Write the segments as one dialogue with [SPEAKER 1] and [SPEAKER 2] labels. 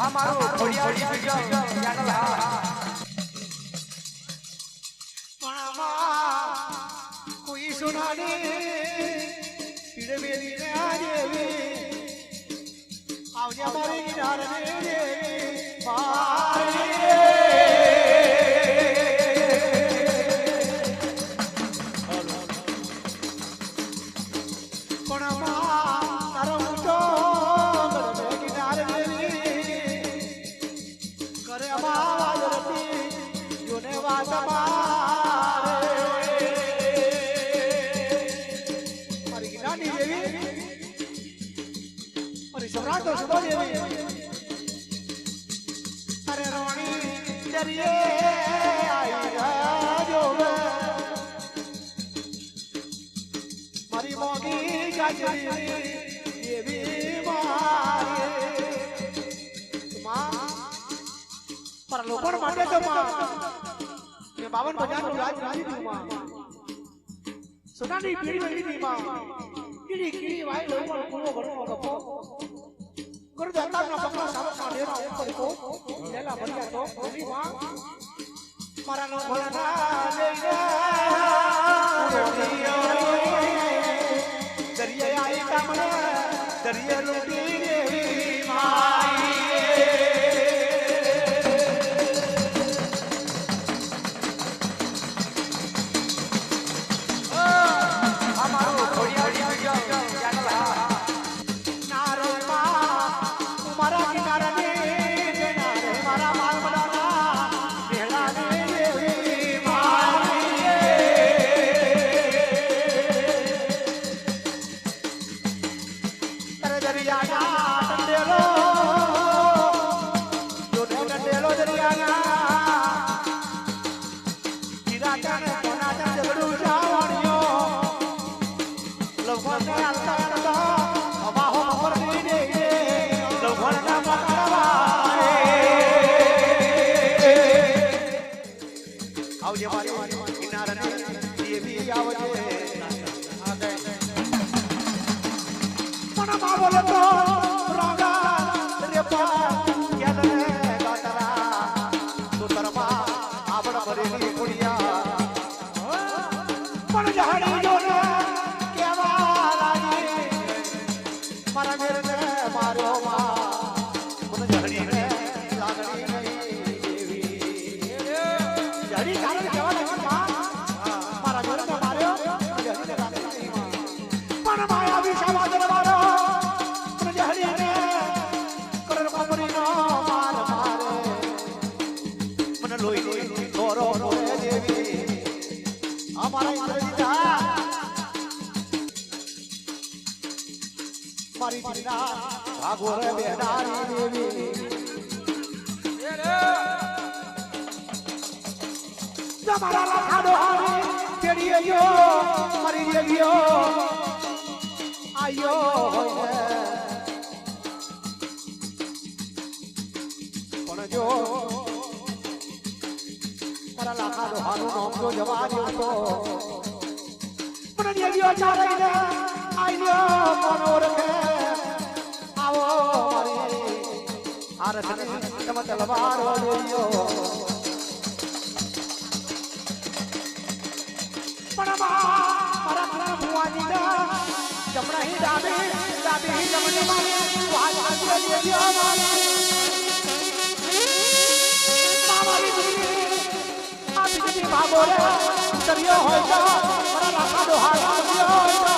[SPEAKER 1] આ મારું ખોડિયાળી વિજય યાદવ હા
[SPEAKER 2] મામા કોઈ સુનાને પીડે મેરી ને આજે આવજે મારી કિનારે રે મારી अरे रोणी दरिए आई जो मारी मोगी गाजरी ये भी मारे मां पर लोगों માટે તો માं મે 52 બજારનું રાજ રાજી દી માं સોનાની પીડી પીડી માं કીડી કીડી વાય લોકો કુવો ઘણો ગપો कर जाता ना पकड़ा सावक ना डेरा ऊपर को लेला बढ़िया तो ओली मां मारा नो भला ले दरिया आई कामना दरिया लूटी रे माई
[SPEAKER 1] અમારો ખોડિયાળી વિજય યાદવ હા
[SPEAKER 2] मारा किनारा ने किनारे मारा माल बनाना भेड़ा ने मारी अरे दरिया ना डंडेलो जो ने डंडेलो दरिया ना कीड़ा जाने कोना जाने जगड़ू जावणियो लोगों ने आता आता हवा हो पर नहीं दे आवजे मारी किनारे ये भी आवजे मन मा बोले तो रोगा रे पा क्या ने गातरा तो तरवा आवड़ भरेली कुड़िया पण जहड़ी जो ने केवा लागी मारा मेरे ने मारो मा मन जहड़ी ने लागड़ी हरी कारण केवा लगी मां मारा घर में मार्यो हरी ने रात नहीं मां पण माया विषवा दरबारो मन हरी ने कर कोपरी नो मार मारे मन लोई तोरो मोरे देवी हमारा इंद्रजीता मारी बिना भागो रे बेदारी देवी मारा लाखाडो हारी तेड़िए यो मरी देवियो आयो पण जो मारा लाखाडो हारो नाम जो जवानी तो पण देवियो चारे ने आयो कोन ओरखे आवो मारी आरसने तम तलवार देवियो para buanita jamna hi dabi hi jamne mare waaj aje le diyo mare mama bi api ji bhabore sariyo hoy to para rakha do ha diyo to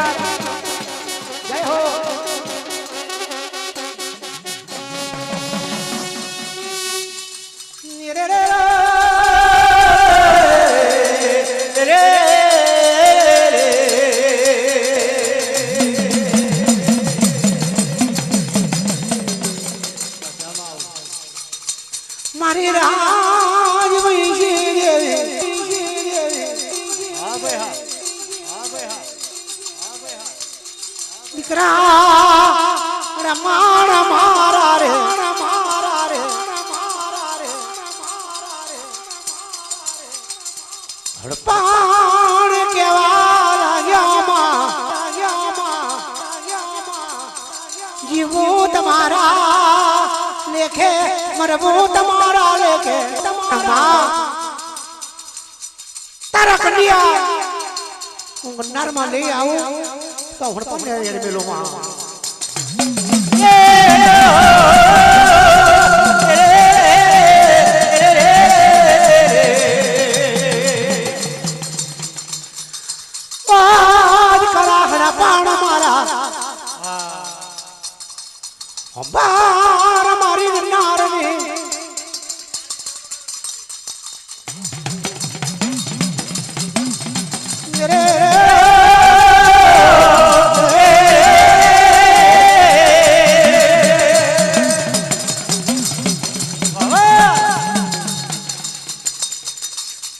[SPEAKER 2] યાર જય હો રે રે મારી રાજ વૈશી દેવી
[SPEAKER 1] હા ભાઈ હા હા ભાઈ હા
[SPEAKER 2] દીકરા રમાણ મારા રે હડપાણ કેવા લાગ્યામાં જીવું તમારા લેખે મરવું તમારા લેખે તારા કન્યા હું ગન્નારમાં લઈ આવું તો હડપમને મેલો માં બાર મારી નારની રે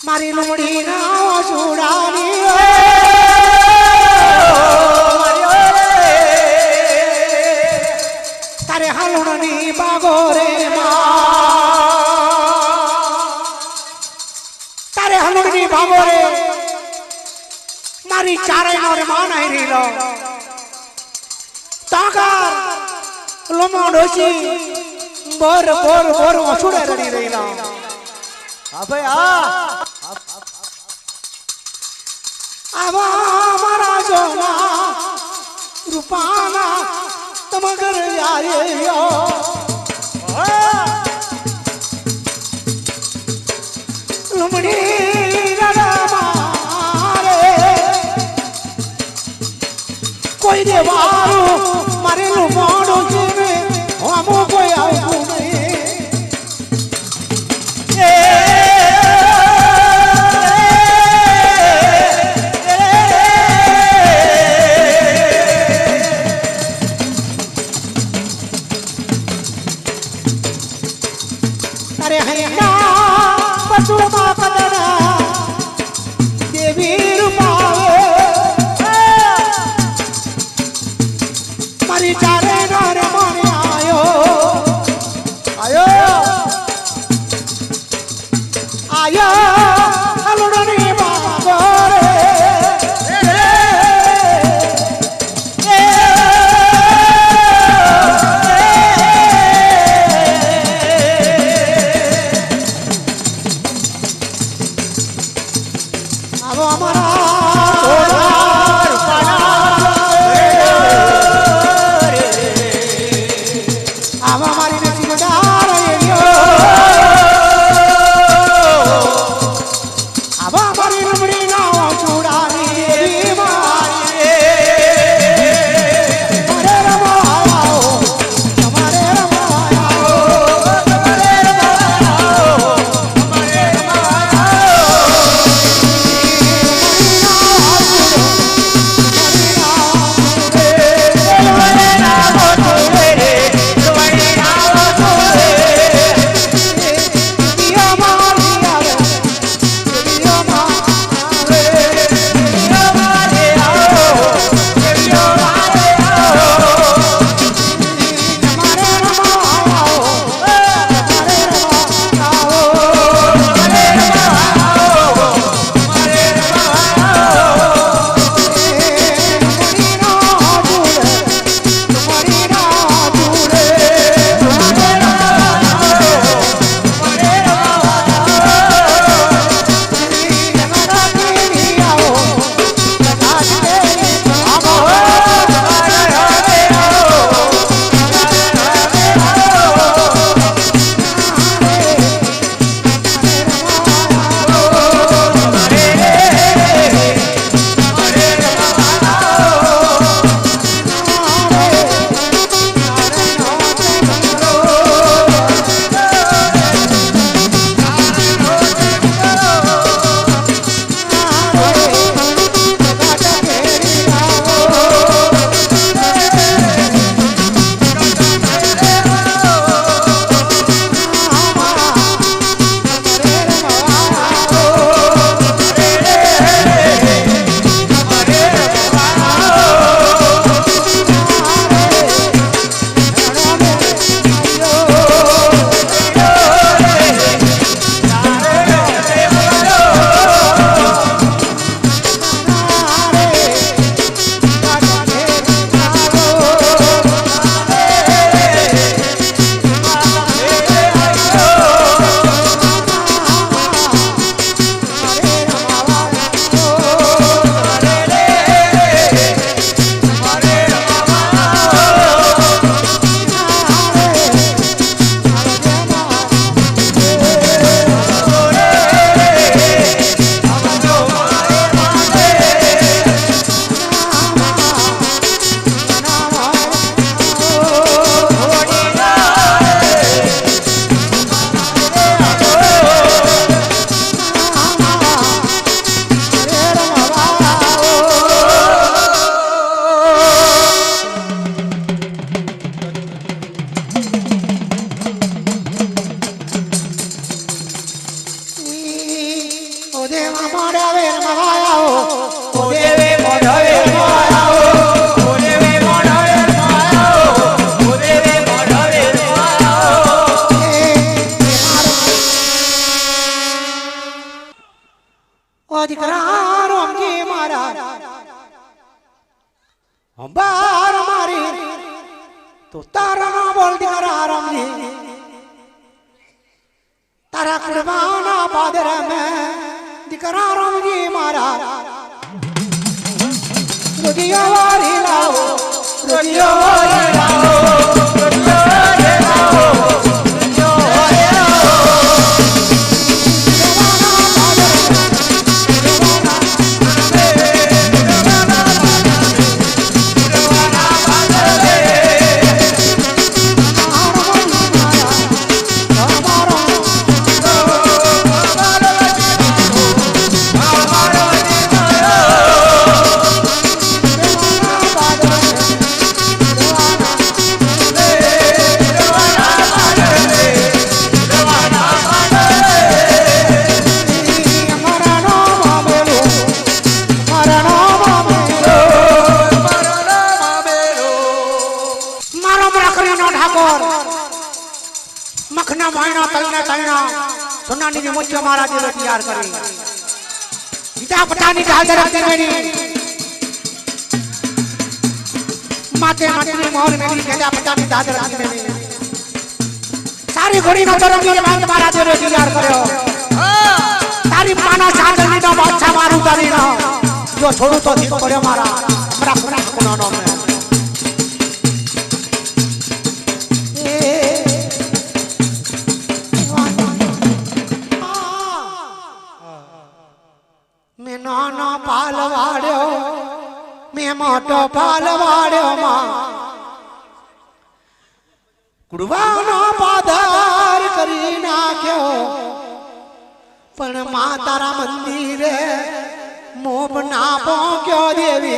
[SPEAKER 2] મારી લુમડી ના છોડાની હાલુણી બાગો રે તારે હાલુણી બાગો રે મારી ચારે નો રે માન આઈ રીલો તાકાર લોમો ડોસી બોર બોર બોર ઓછુડે રડી રીલો
[SPEAKER 1] હા ભાઈ હા
[SPEAKER 2] આવા મારા જોના રૂપાના તમગર યાયો લુમડી મારે કોઈ દેવારું મારે લુમડું જીવે હમો કોઈ આવું અરે હૈયા પશુમાં કદના દેવી રૂપાવે बार मारी तो तारा ना बोल दिया राम जी तारा कुर्बाना बादर में दिकरा राम जी मारा रुदिया वारी लाओ रुदिया वारी लाओ रुदिया वारी लाओ रुदिया वारी लाओ मखना भाईना तलना तलना सोनानी ने मुझे मारा दे तैयार करी गीता पता नहीं डाल दे रखते मेरी माते माते ने मोहर मेरी गीता पता नहीं डाल दे रखते मेरी सारी घोड़ी ना तरंगी के बांध मारा दे तैयार करो सारी माना चादर ने ना बादशाह मारू तारी ना जो छोड़ू तो ठीक पड़े मारा हमरा खुना खुना नो में मैं नाना पालवाड़ो मैं मोटो पालवाड़ो मां कुड़वानो पाधार करी नाख्यो पण मां तारा मंदिर मोब ना पहुंच्यो देवी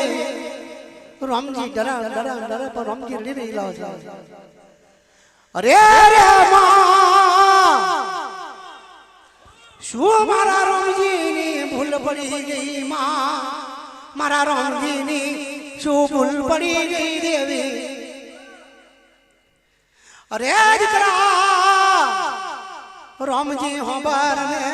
[SPEAKER 2] रामजी डरा डरा डरा पर रामजी री रही लो अरे रे मां शू मारा रामजी ने भूल पड़ी गई मां मारा रामजी ने शू भूल पड़ी गई देवी अरे दिकरा रामजी हो बार में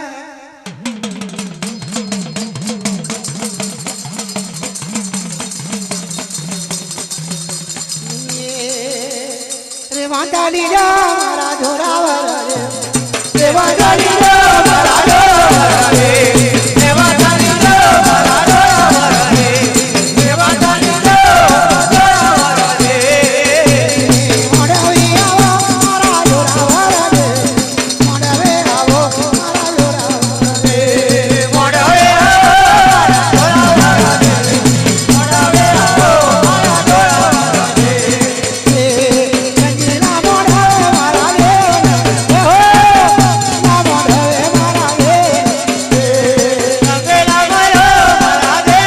[SPEAKER 2] रे वांडाली जा मारा झोरावर रे वांडाली जा मारा झोरावर रे वांडाली जा मारा झोरावर रे वांडाली जा मारा झोरावर रे मोड़वे आवो मारा झोरावर रे मोड़वे आवो मारा झोरावर रे मोड़वे आवो मारा झोरावर रे मोड़वे आवो मारा झोरावर रे रंगीला मोड़वे मारा रे हो ना मोड़वे मारा रे रंगीला मोड़वे मारा रे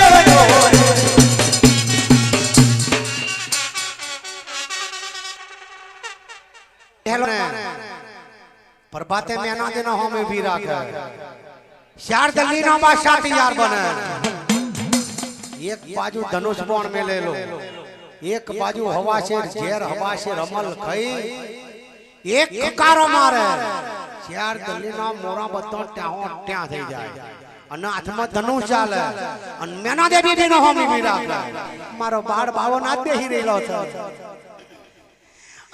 [SPEAKER 2] हेलो पर बातें में ना देना हो में भी राखा शार दल्ली ना बादशाह तैयार बने एक बाजू धनुष बाण में ले लो एक बाजू हवा से झेर हवा से रमल खाई एक कारो मारे शार दल्ली ना मोरा बत्तो ट्या થઈ જાય અને હાથમાં ધનુષ ચાલે અને મેના દેવી નો હો में भी राखा मारो बाड़ बाવો ના બેહી રહેલો છે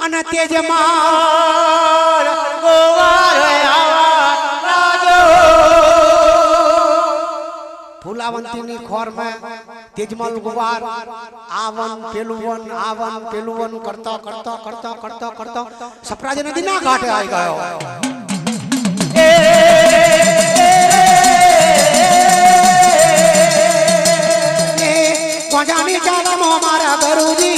[SPEAKER 2] અને તેજ માર ગોવાર આવા રાજો ફૂલાવંતીની ખોર में તેજમલ ગુવાર આवन પેલુવન કરતા કરતા કરતા કરતા કરતા સપરાજ નદીના ઘાટે આવી ગયો કોજાની ચાલમો મારા ગુરુજી